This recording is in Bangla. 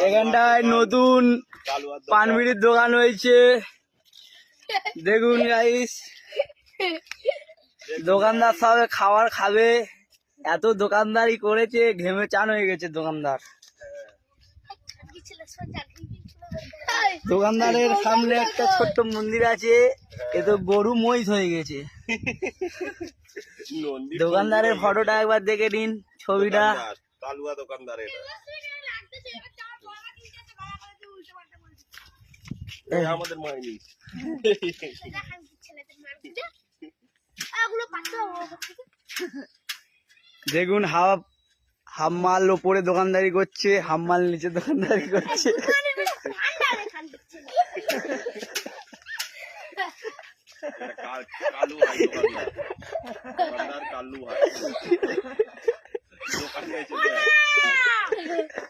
এখানটায় নতুন পানবিড়ির দোকান হয়েছে। দেখুন গাইস, দোকানদার সব খাবার খাবে, এত দোকানদারি করেছে, ঘেমে চান হয়ে গেছে দোকানদার। দোকানদারের সামনে একটা ছোট্ট মন্দির আছে, এ তো গরু মহিষ হয়ে গেছে। দোকানদারের ফটোটা একবার দেখে নিন, ছবিটা। কালুয়া দোকানদারের আমাদের মাইনি দেখুন, হাফ মাল ওপরে দোকানদারি করছে, হাফ মাল নিচে দোকানদারি করছে। কালু ভাই দোকানদার, কালু ভাই।